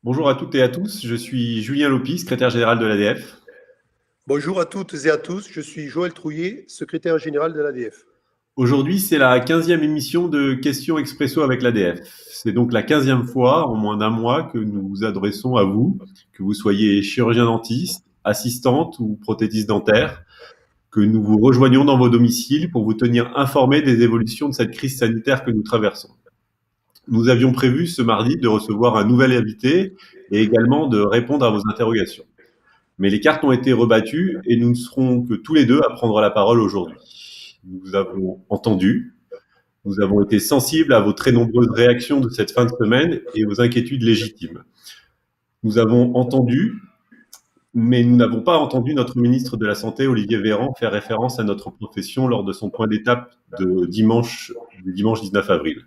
Bonjour à toutes et à tous, je suis Julien Lopi, secrétaire général de l'ADF. Bonjour à toutes et à tous, je suis Joël Trouillet, secrétaire général de l'ADF. Aujourd'hui, c'est la 15e émission de Questions Expresso avec l'ADF. C'est donc la 15e fois en moins d'un mois que nous vous adressons à vous, que vous soyez chirurgien dentiste, assistante ou prothétiste dentaire, que nous vous rejoignons dans vos domiciles pour vous tenir informés des évolutions de cette crise sanitaire que nous traversons. Nous avions prévu ce mardi de recevoir un nouvel invité et également de répondre à vos interrogations. Mais les cartes ont été rebattues et nous ne serons que tous les deux à prendre la parole aujourd'hui. Nous avons entendu, nous avons été sensibles à vos très nombreuses réactions de cette fin de semaine et vos inquiétudes légitimes. Nous avons entendu, mais nous n'avons pas entendu notre ministre de la Santé, Olivier Véran, faire référence à notre profession lors de son point d'étape du dimanche 19 avril.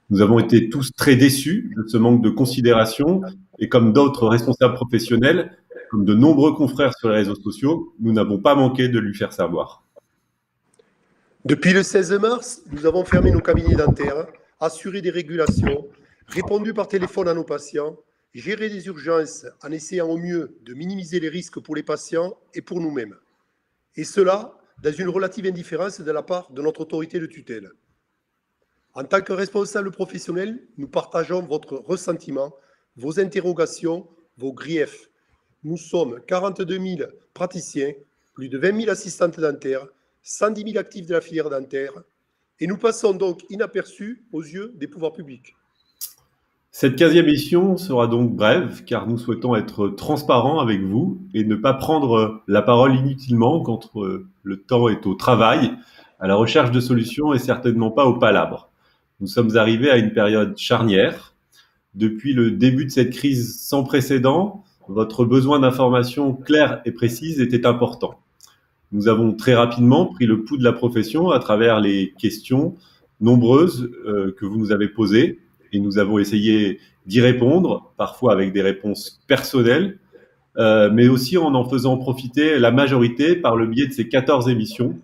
Nous avons été tous très déçus de ce manque de considération et comme d'autres responsables professionnels, comme de nombreux confrères sur les réseaux sociaux, nous n'avons pas manqué de lui faire savoir. Depuis le 16 mars, nous avons fermé nos cabinets dentaires, assuré des régulations, répondu par téléphone à nos patients, géré des urgences en essayant au mieux de minimiser les risques pour les patients et pour nous-mêmes. Et cela dans une relative indifférence de la part de notre autorité de tutelle. En tant que responsable professionnel, nous partageons votre ressentiment, vos interrogations, vos griefs. Nous sommes 42 000 praticiens, plus de 20 000 assistantes dentaires, 110 000 actifs de la filière dentaire, et nous passons donc inaperçus aux yeux des pouvoirs publics. Cette 15e émission sera donc brève, car nous souhaitons être transparents avec vous et ne pas prendre la parole inutilement quand le temps est au travail, à la recherche de solutions et certainement pas au palabre. Nous sommes arrivés à une période charnière. Depuis le début de cette crise sans précédent, votre besoin d'informations claires et précises était important. Nous avons très rapidement pris le pouls de la profession à travers les questions nombreuses que vous nous avez posées et nous avons essayé d'y répondre, parfois avec des réponses personnelles, mais aussi en faisant profiter la majorité par le biais de ces 14 émissions.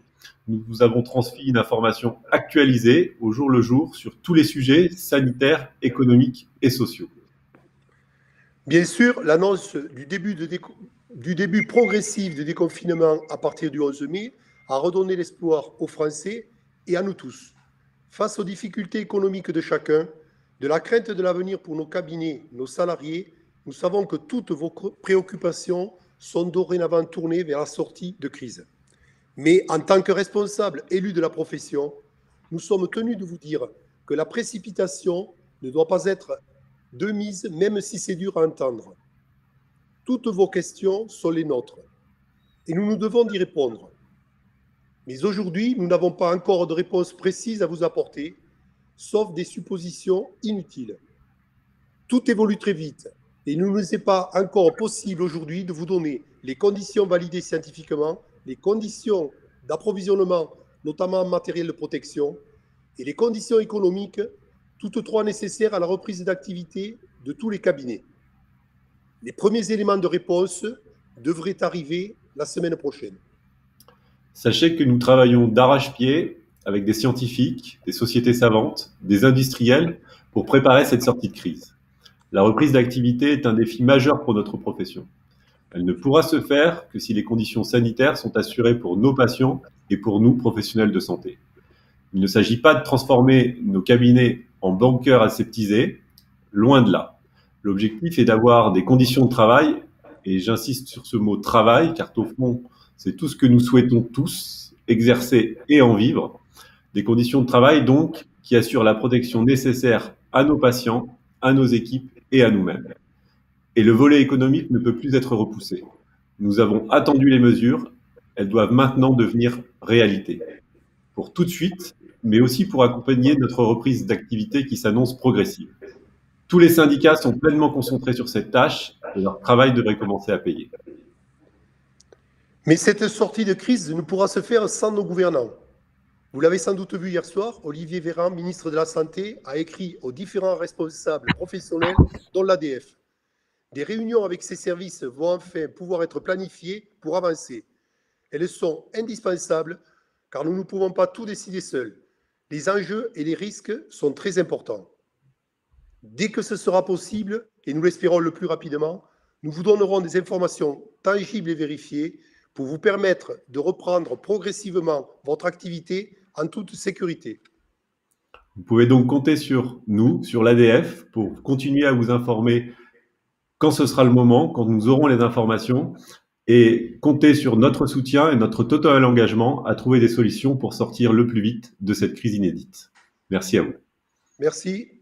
Nous vous avons transmis une information actualisée au jour le jour sur tous les sujets sanitaires, économiques et sociaux. Bien sûr, l'annonce du début progressif de déconfinement à partir du 11 mai a redonné l'espoir aux Français et à nous tous. Face aux difficultés économiques de chacun, de la crainte de l'avenir pour nos cabinets, nos salariés, nous savons que toutes vos préoccupations sont dorénavant tournées vers la sortie de crise. Mais en tant que responsables élus de la profession, nous sommes tenus de vous dire que la précipitation ne doit pas être de mise, même si c'est dur à entendre. Toutes vos questions sont les nôtres et nous nous devons d'y répondre. Mais aujourd'hui, nous n'avons pas encore de réponse précise à vous apporter, sauf des suppositions inutiles. Tout évolue très vite et il ne nous est pas encore possible aujourd'hui de vous donner les conditions validées scientifiquement, les conditions d'approvisionnement, notamment en matériel de protection, et les conditions économiques, toutes trois nécessaires à la reprise d'activité de tous les cabinets. Les premiers éléments de réponse devraient arriver la semaine prochaine. Sachez que nous travaillons d'arrache-pied avec des scientifiques, des sociétés savantes, des industriels pour préparer cette sortie de crise. La reprise d'activité est un défi majeur pour notre profession. Elle ne pourra se faire que si les conditions sanitaires sont assurées pour nos patients et pour nous, professionnels de santé. Il ne s'agit pas de transformer nos cabinets en bunkers aseptisés, loin de là. L'objectif est d'avoir des conditions de travail, et j'insiste sur ce mot travail, car au fond, c'est tout ce que nous souhaitons tous, exercer et en vivre. Des conditions de travail, donc, qui assurent la protection nécessaire à nos patients, à nos équipes et à nous-mêmes. Et le volet économique ne peut plus être repoussé. Nous avons attendu les mesures, elles doivent maintenant devenir réalité. Pour tout de suite, mais aussi pour accompagner notre reprise d'activité qui s'annonce progressive. Tous les syndicats sont pleinement concentrés sur cette tâche et leur travail devrait commencer à payer. Mais cette sortie de crise ne pourra se faire sans nos gouvernants. Vous l'avez sans doute vu hier soir, Olivier Véran, ministre de la Santé, a écrit aux différents responsables professionnels, dont l'ADF. Des réunions avec ces services vont enfin pouvoir être planifiées pour avancer. Elles sont indispensables car nous ne pouvons pas tout décider seuls. Les enjeux et les risques sont très importants. Dès que ce sera possible, et nous l'espérons le plus rapidement, nous vous donnerons des informations tangibles et vérifiées pour vous permettre de reprendre progressivement votre activité en toute sécurité. Vous pouvez donc compter sur nous, sur l'ADF, pour continuer à vous informer quand ce sera le moment, quand nous aurons les informations, et compter sur notre soutien et notre total engagement à trouver des solutions pour sortir le plus vite de cette crise inédite. Merci à vous. Merci.